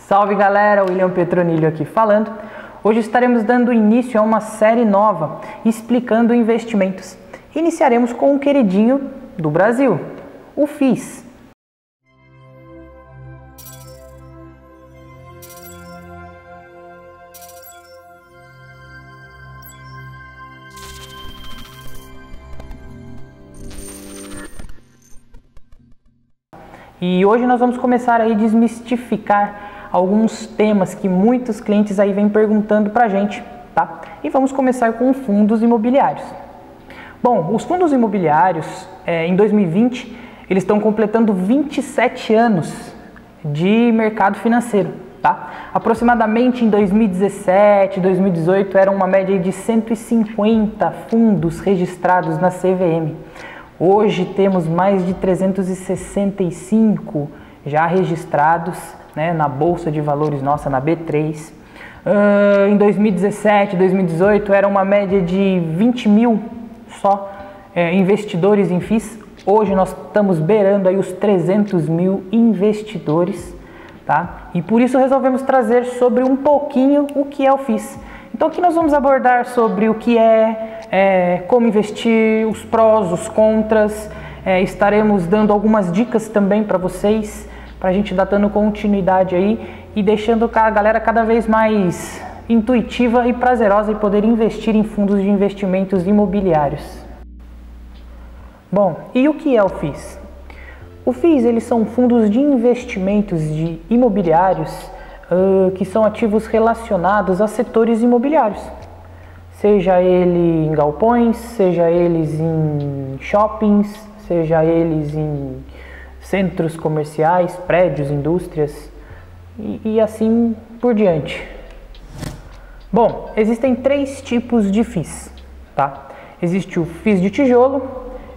Salve galera, William Petronilho aqui falando. Hoje estaremos dando início a uma série nova explicando investimentos. Iniciaremos com um queridinho do Brasil, o FIIs. E hoje nós vamos começar aí a desmistificar alguns temas que muitos clientes aí vêm perguntando pra gente, tá? E vamos começar com fundos imobiliários. Bom, os fundos imobiliários, em 2020, eles estão completando 27 anos de mercado financeiro, tá? Aproximadamente em 2017, 2018, era uma média de 150 fundos registrados na CVM. Hoje temos mais de 365 já registrados, né, na Bolsa de Valores nossa, na B3. Em 2017, 2018 era uma média de 20 mil só investidores em FIIs. Hoje nós estamos beirando aí os 300 mil investidores, tá? E por isso resolvemos trazer sobre um pouquinho o que é o FIIs. Então aqui nós vamos abordar sobre o que como investir, os prós, os contras, estaremos dando algumas dicas também para vocês, para a gente dar dando continuidade aí e deixando a galera cada vez mais intuitiva e prazerosa e poder investir em fundos de investimentos imobiliários. Bom, e o que é o FIIs? O FIIs, eles são fundos de investimentos de imobiliários que são ativos relacionados a setores imobiliários, seja ele em galpões, seja eles em shoppings, seja eles em centros comerciais, prédios, indústrias e assim por diante. Bom, existem três tipos de FIIs, tá? Existe o FIIs de tijolo,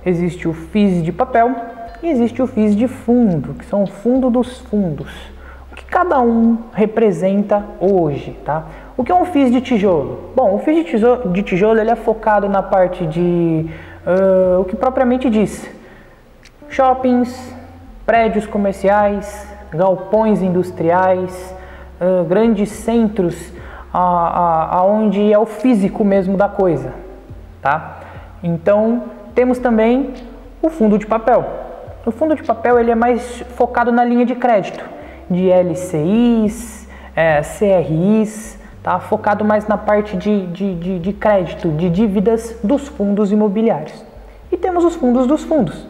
existe o FIIs de papel e existe o FIIs de fundo, que são o fundo dos fundos. O que cada um representa hoje, tá? O que é um FIIs de tijolo? Bom, o FIIs de tijolo ele é focado na parte de, o que propriamente diz, shoppings, prédios comerciais, galpões industriais, grandes centros, aonde é o físico mesmo da coisa, tá? Então, temos também o fundo de papel. O fundo de papel ele é mais focado na linha de crédito, de LCIs, CRIs, tá? Focado mais na parte de crédito, de dívidas dos fundos imobiliários. E temos os fundos dos fundos,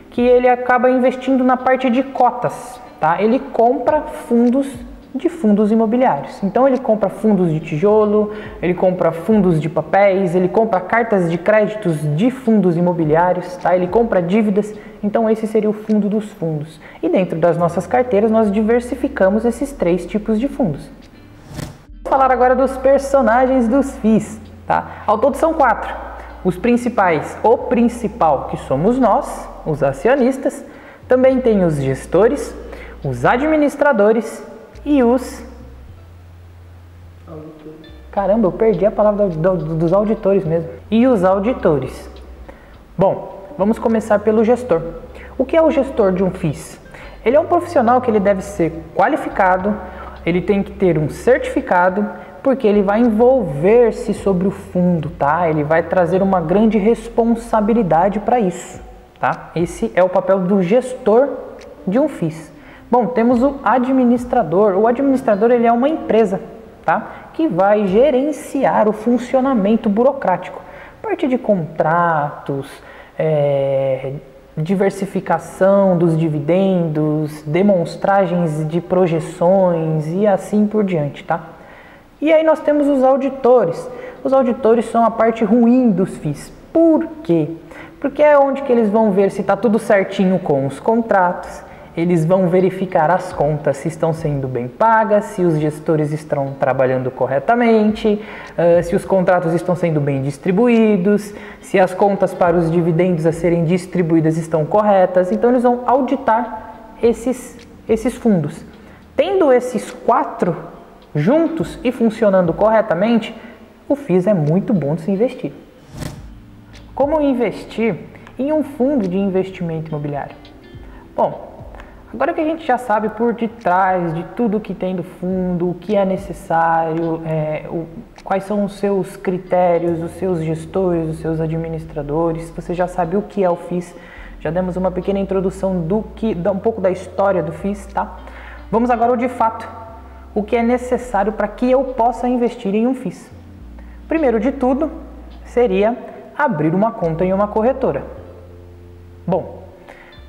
que ele acaba investindo na parte de cotas, tá? Ele compra fundos de fundos imobiliários. Então ele compra fundos de tijolo, ele compra fundos de papéis, ele compra cartas de créditos de fundos imobiliários, tá? Ele compra dívidas. Então esse seria o fundo dos fundos. E dentro das nossas carteiras nós diversificamos esses três tipos de fundos. Vou falar agora dos personagens dos FIIs, tá? Ao todo são 4. Os principais, o principal que somos nós, os acionistas, também tem os gestores, os administradores e os... Caramba, eu perdi a palavra dos auditores mesmo. E os auditores. Bom, vamos começar pelo gestor. O que é o gestor de um FIIs? Ele é um profissional que ele deve ser qualificado, ele tem que ter um certificado, porque ele vai envolver-se sobre o fundo, tá? Ele vai trazer uma grande responsabilidade para isso, tá? Esse é o papel do gestor de um FIIs. Bom, temos o administrador. O administrador ele é uma empresa, tá? Que vai gerenciar o funcionamento burocrático. Parte de contratos, diversificação dos dividendos, demonstragens de projeções e assim por diante, tá? E aí nós temos os auditores. Os auditores são a parte ruim dos FIIs. Por quê? Porque é onde que eles vão ver se está tudo certinho com os contratos, eles vão verificar as contas se estão sendo bem pagas, se os gestores estão trabalhando corretamente, se os contratos estão sendo bem distribuídos, se as contas para os dividendos a serem distribuídas estão corretas. Então eles vão auditar esses fundos. Tendo esses 4 juntos e funcionando corretamente, o FIIs é muito bom de se investir. Como investir em um fundo de investimento imobiliário? Bom, Agora que a gente já sabe por detrás de tudo que tem do fundo, o que é necessário, quais são os seus critérios, os seus gestores, os seus administradores, você já sabe o que é o FIIs, já demos uma pequena introdução um pouco da história do FIIs, tá? Vamos agora ao de fato, o que é necessário para que eu possa investir em um FIIs. Primeiro de tudo, seria abrir uma conta em uma corretora. Bom,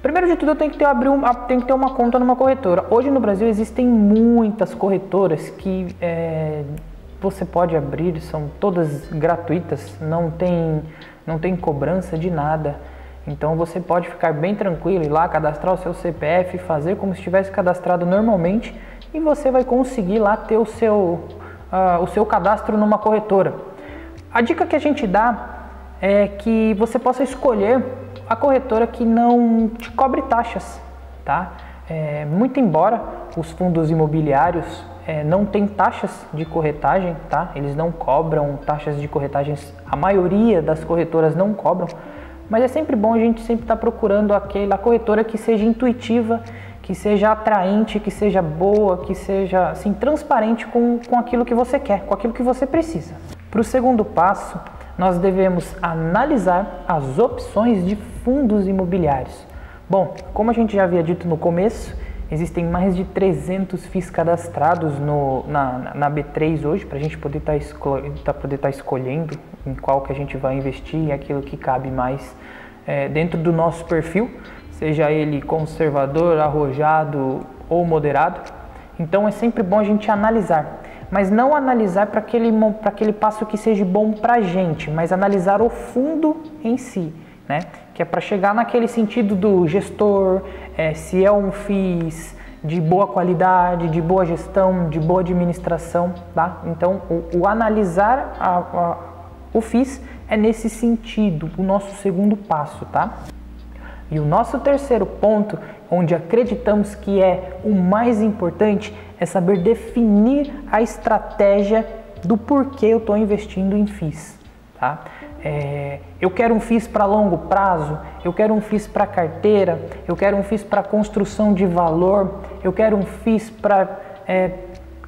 primeiro de tudo eu tenho que ter uma conta numa corretora. Hoje no Brasil existem muitas corretoras que você pode abrir, são todas gratuitas, não tem cobrança de nada. Então você pode ficar bem tranquilo, ir lá, cadastrar o seu CPF, fazer como se estivesse cadastrado normalmente e você vai conseguir lá ter o seu cadastro numa corretora. A dica que a gente dá é que você possa escolher a corretora que não te cobre taxas, tá? Muito embora os fundos imobiliários não tenham taxas de corretagem, tá? Eles não cobram taxas de corretagens, a maioria das corretoras não cobram, mas é sempre bom a gente sempre estar procurando aquela corretora que seja intuitiva, que seja atraente, que seja boa, que seja assim, transparente com aquilo que você quer, com aquilo que você precisa. Para o segundo passo, nós devemos analisar as opções de fundos imobiliários. Bom, como a gente já havia dito no começo, existem mais de 300 FIIs cadastrados na B3 hoje, para a gente poder estar escolhendo em qual que a gente vai investir e aquilo que cabe mais dentro do nosso perfil, seja ele conservador, arrojado ou moderado. Então é sempre bom a gente analisar. Mas não analisar para aquele passo que seja bom para a gente, mas analisar o fundo em si, né? Que é para chegar naquele sentido do gestor, se é um FIIs de boa qualidade, de boa gestão, de boa administração, tá? Então, o analisar o FIIs é nesse sentido, o nosso segundo passo, tá? E o nosso terceiro ponto, onde acreditamos que é o mais importante, é saber definir a estratégia do porquê eu estou investindo em FIIs. Tá? Eu quero um FIIs para longo prazo, eu quero um FIIs para carteira, eu quero um FIIs para construção de valor, eu quero um FIIs para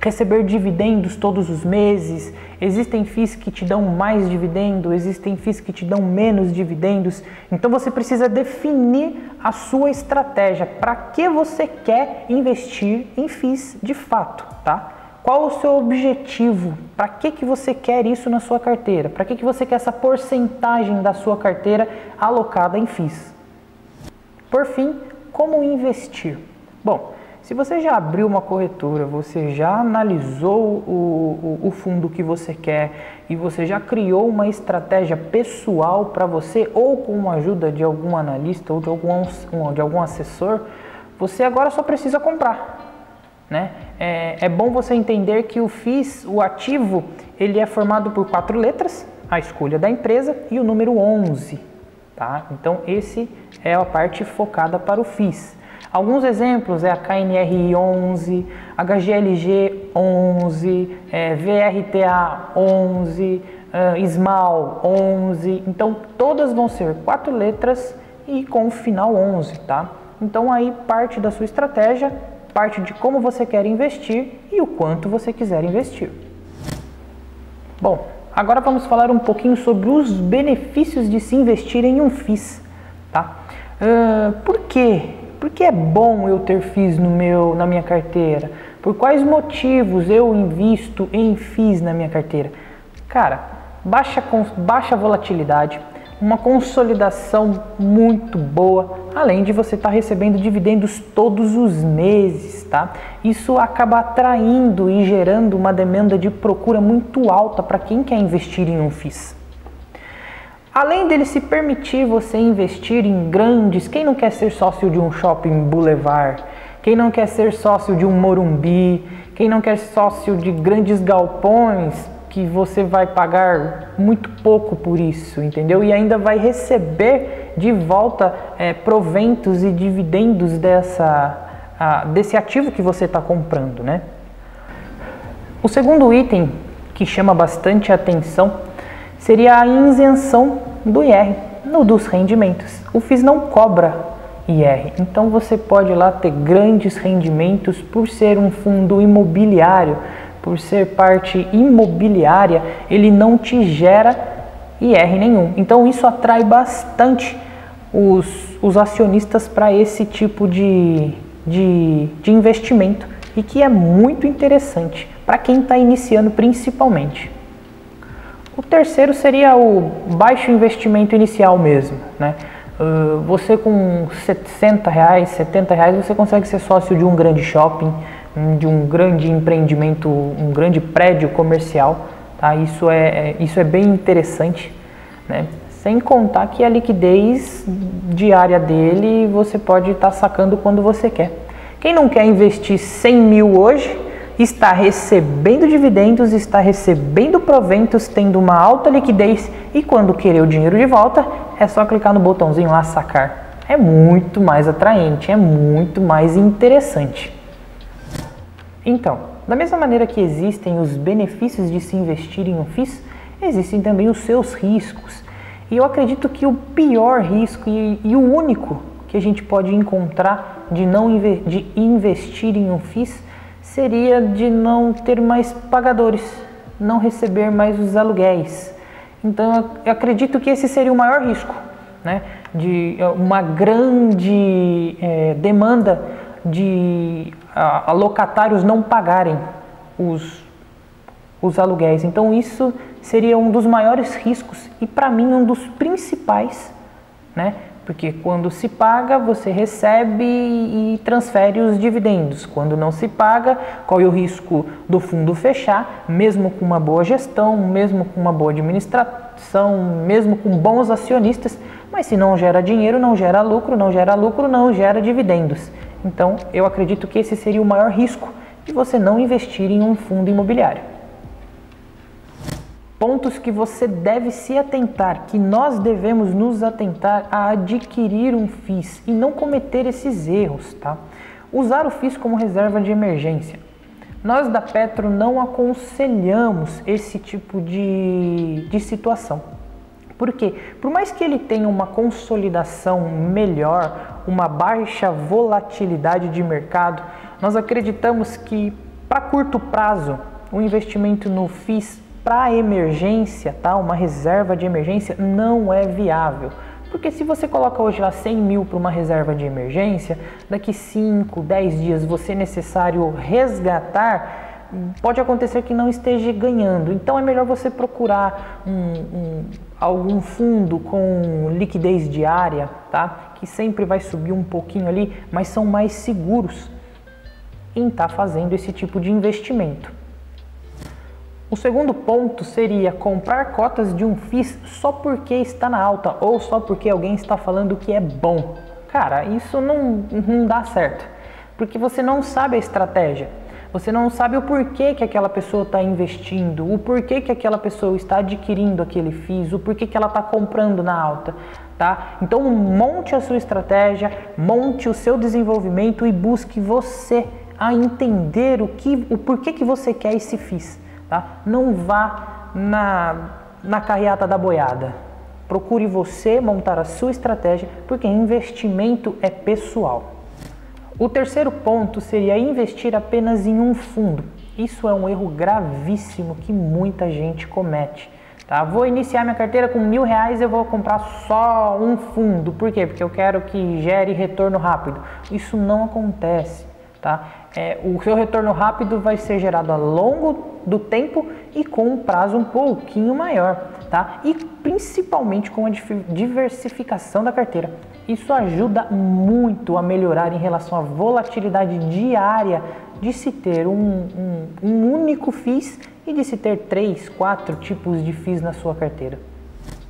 receber dividendos todos os meses. Existem FIIs que te dão mais dividendo, existem FIIs que te dão menos dividendos. Então você precisa definir a sua estratégia, para que você quer investir em FIIs de fato, tá? Qual o seu objetivo? Para que você quer isso na sua carteira? Para que você quer essa porcentagem da sua carteira alocada em FIIs? Por fim, como investir? Bom, se você já abriu uma corretora, você já analisou o fundo que você quer e você já criou uma estratégia pessoal para você, ou com a ajuda de algum analista ou de algum assessor, você agora só precisa comprar, né? É bom você entender que o FIIs, o ativo, ele é formado por 4 letras, a escolha da empresa e o número 11, tá? Então esse é a parte focada para o FIIs. Alguns exemplos é a KNRI 11, HGLG 11, VRTA 11, SMAL 11. Então todas vão ser 4 letras e com o final 11, tá? Então aí parte da sua estratégia, parte de como você quer investir e o quanto você quiser investir. Bom, agora vamos falar um pouquinho sobre os benefícios de se investir em um FIIs, tá? Por quê? Porque é bom eu ter FIIs na minha carteira? Por quais motivos eu invisto em FIIs na minha carteira? Cara, baixa volatilidade, uma consolidação muito boa, além de você estar recebendo dividendos todos os meses, tá? Isso acaba atraindo e gerando uma demanda de procura muito alta para quem quer investir em um FIIs. Além dele se permitir você investir em grandes, quem não quer ser sócio de um shopping boulevard, quem não quer ser sócio de um Morumbi, quem não quer ser sócio de grandes galpões, que você vai pagar muito pouco por isso, entendeu? E ainda vai receber de volta proventos e dividendos desse ativo que você está comprando, né? O segundo item que chama bastante atenção seria a isenção do IR, dos rendimentos. O FIIs não cobra IR. Então você pode lá ter grandes rendimentos por ser um fundo imobiliário, por ser parte imobiliária, ele não te gera IR nenhum. Então isso atrai bastante os acionistas para esse tipo de investimento e que é muito interessante para quem está iniciando principalmente. O terceiro seria o baixo investimento inicial mesmo, né? Você com R$60, R$70, você consegue ser sócio de um grande shopping, de um grande empreendimento, um grande prédio comercial, tá? Isso é bem interessante, né? Sem contar que a liquidez diária dele você pode estar sacando quando você quer. Quem não quer investir 100 mil hoje, está recebendo dividendos, está recebendo proventos, tendo uma alta liquidez e quando querer o dinheiro de volta, é só clicar no botãozinho lá, sacar. É muito mais atraente, é muito mais interessante. Então, da mesma maneira que existem os benefícios de se investir em um FIIs, existem também os seus riscos. E eu acredito que o pior risco e o único que a gente pode encontrar de investir em um FIIs seria de não ter mais pagadores, não receber mais os aluguéis. Então eu acredito que esse seria o maior risco, né? De uma grande demanda de locatários não pagarem os aluguéis. Então isso seria um dos maiores riscos e para mim um dos principais, né? Porque quando se paga, você recebe e transfere os dividendos. Quando não se paga, corre o risco do fundo fechar, mesmo com uma boa gestão, mesmo com uma boa administração, mesmo com bons acionistas, mas se não gera dinheiro, não gera lucro, não gera lucro, não gera dividendos. Então, eu acredito que esse seria o maior risco de você não investir em um fundo imobiliário. Pontos que você deve se atentar, que nós devemos nos atentar a adquirir um FIIs e não cometer esses erros, tá? Usar o FIIs como reserva de emergência. Nós da Petro não aconselhamos esse tipo de situação. Por quê? Por mais que ele tenha uma consolidação melhor, uma baixa volatilidade de mercado, nós acreditamos que para curto prazo o investimento no FIIs para emergência, tá? Uma reserva de emergência não é viável. Porque se você coloca hoje lá 100 mil para uma reserva de emergência, daqui 5, 10 dias você é necessário resgatar, pode acontecer que não esteja ganhando. Então é melhor você procurar algum fundo com liquidez diária, tá? Que sempre vai subir um pouquinho ali, mas são mais seguros em estar fazendo esse tipo de investimento. O segundo ponto seria comprar cotas de um FIIs só porque está na alta ou só porque alguém está falando que é bom. Cara, isso não dá certo, porque você não sabe a estratégia, você não sabe o porquê que aquela pessoa está investindo, o porquê que aquela pessoa está adquirindo aquele FIIs, o porquê que ela está comprando na alta, tá? Então monte a sua estratégia, monte o seu desenvolvimento e busque você a entender o porquê que você quer esse FIIs. Tá? Não vá na carreata da boiada. Procure você montar a sua estratégia, porque investimento é pessoal. O terceiro ponto seria investir apenas em um fundo. Isso é um erro gravíssimo que muita gente comete. Tá? Vou iniciar minha carteira com R$1.000, eu vou comprar só um fundo. Por quê? Porque eu quero que gere retorno rápido. Isso não acontece. Tá? O seu retorno rápido vai ser gerado ao longo do tempo e com um prazo um pouquinho maior, tá? E principalmente com a diversificação da carteira. Isso ajuda muito a melhorar em relação à volatilidade diária de se ter um único FIIs e de se ter 3, 4 tipos de FIIs na sua carteira.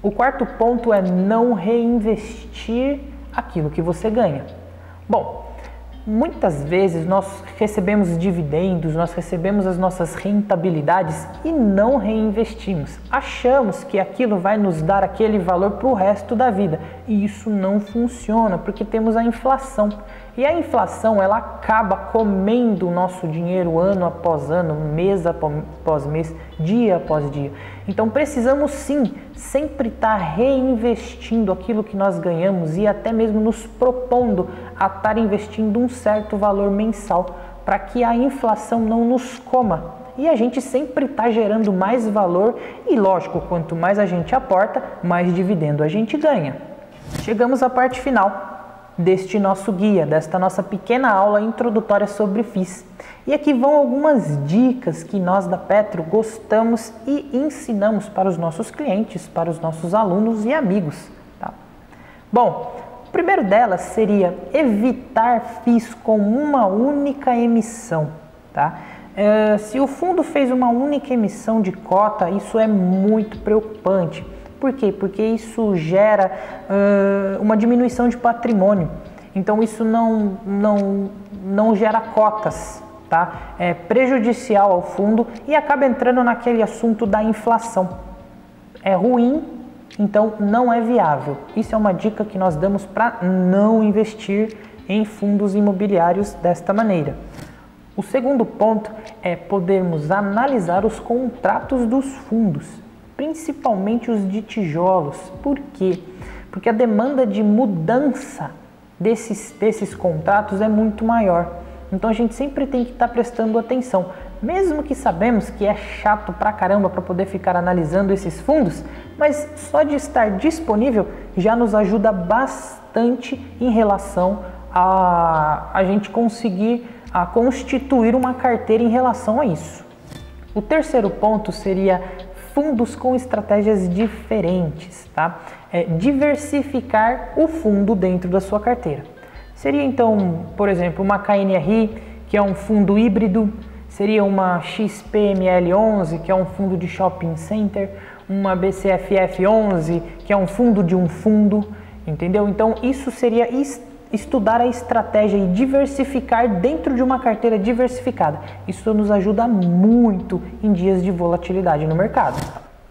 O quarto ponto é não reinvestir aquilo que você ganha. Bom, muitas vezes nós recebemos dividendos, nós recebemos as nossas rentabilidades e não reinvestimos. Achamos que aquilo vai nos dar aquele valor para o resto da vida e isso não funciona porque temos a inflação. E a inflação, ela acaba comendo o nosso dinheiro ano após ano, mês após mês, dia após dia. Então precisamos sim sempre estar reinvestindo aquilo que nós ganhamos e até mesmo nos propondo a estar investindo um certo valor mensal para que a inflação não nos coma. E a gente sempre está gerando mais valor e, lógico, quanto mais a gente aporta, mais dividendo a gente ganha. Chegamos à parte final deste nosso guia, desta nossa pequena aula introdutória sobre FIIs. E aqui vão algumas dicas que nós da Petro gostamos e ensinamos para os nossos clientes, para os nossos alunos e amigos. Tá? Bom, o primeiro delas seria evitar FIIs com uma única emissão. Tá? Se o fundo fez uma única emissão de cota, isso é muito preocupante. Por quê? Porque isso gera uma diminuição de patrimônio. Então isso não gera cotas, tá? É prejudicial ao fundo e acaba entrando naquele assunto da inflação. É ruim, então não é viável. Isso é uma dica que nós damos para não investir em fundos imobiliários desta maneira. O segundo ponto é podermos analisar os contratos dos fundos, principalmente os de tijolos. Por quê? Porque a demanda de mudança desses contratos é muito maior. Então a gente sempre tem que estar prestando atenção. Mesmo que sabemos que é chato pra caramba para poder ficar analisando esses fundos, mas só de estar disponível já nos ajuda bastante em relação a gente conseguir constituir uma carteira em relação a isso. O terceiro ponto seria fundos com estratégias diferentes, tá? Diversificar o fundo dentro da sua carteira. Seria então, por exemplo, uma KNRI, que é um fundo híbrido, seria uma XPML11, que é um fundo de shopping center, uma BCFF11, que é um fundo de um fundo, entendeu? Então isso seria estudar a estratégia e diversificar dentro de uma carteira diversificada. Isso nos ajuda muito em dias de volatilidade no mercado.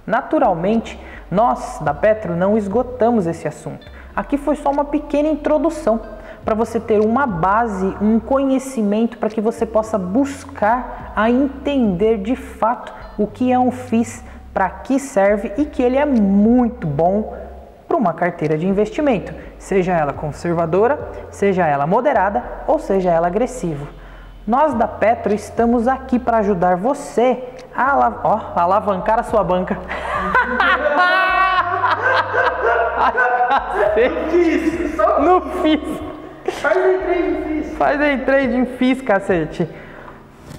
Naturalmente, nós da Petro não esgotamos esse assunto. Aqui foi só uma pequena introdução para você ter uma base, um conhecimento para que você possa buscar a entender de fato o que é um FIIs, para que serve e que ele é muito bom para uma carteira de investimento, seja ela conservadora, seja ela moderada ou seja ela agressiva. Nós da Petro estamos aqui para ajudar você a alavancar a sua banca. No FIIs. Faz day trade em FIIs, cacete.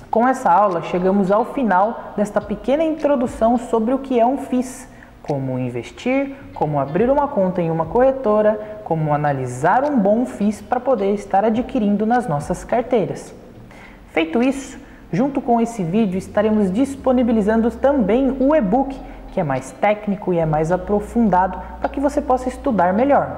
Com essa aula chegamos ao final desta pequena introdução sobre o que é um FIIs. Como investir, como abrir uma conta em uma corretora, como analisar um bom FIIs para poder estar adquirindo nas nossas carteiras. Feito isso, junto com esse vídeo estaremos disponibilizando também o e-book, que é mais técnico e é mais aprofundado para que você possa estudar melhor.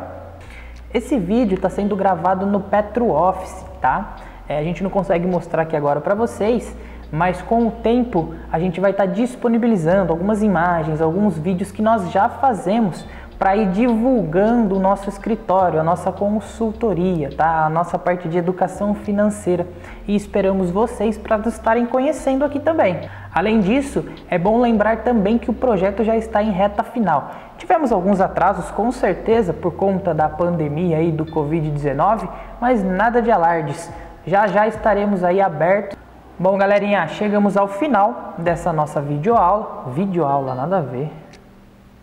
Esse vídeo está sendo gravado no Petro Office, tá? A gente não consegue mostrar aqui agora para vocês, mas com o tempo a gente vai estar disponibilizando algumas imagens, alguns vídeos que nós já fazemos para ir divulgando o nosso escritório, a nossa consultoria, tá? A nossa parte de educação financeira, e esperamos vocês para estarem conhecendo aqui também. Além disso, é bom lembrar também que o projeto já está em reta final. Tivemos alguns atrasos, com certeza, por conta da pandemia aí do Covid-19, mas nada de alardes. Já estaremos aí abertos. Bom, galerinha, chegamos ao final dessa nossa videoaula, nada a ver.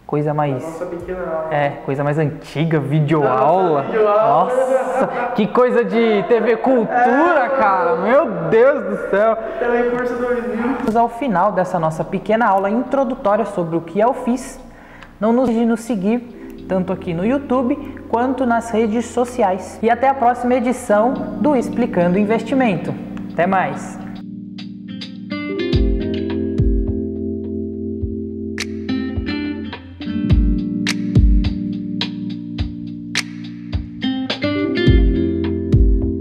Coisa mais... Nossa pequena aula. Coisa mais antiga, videoaula. Nossa, que coisa de TV Cultura, cara. Meu Deus do céu. Telecurso 2000. Chegamos ao final dessa nossa pequena aula introdutória sobre o que é o FIIs. Não nos deixe de nos seguir, tanto aqui no YouTube, quanto nas redes sociais. E até a próxima edição do Explicando Investimento. Até mais!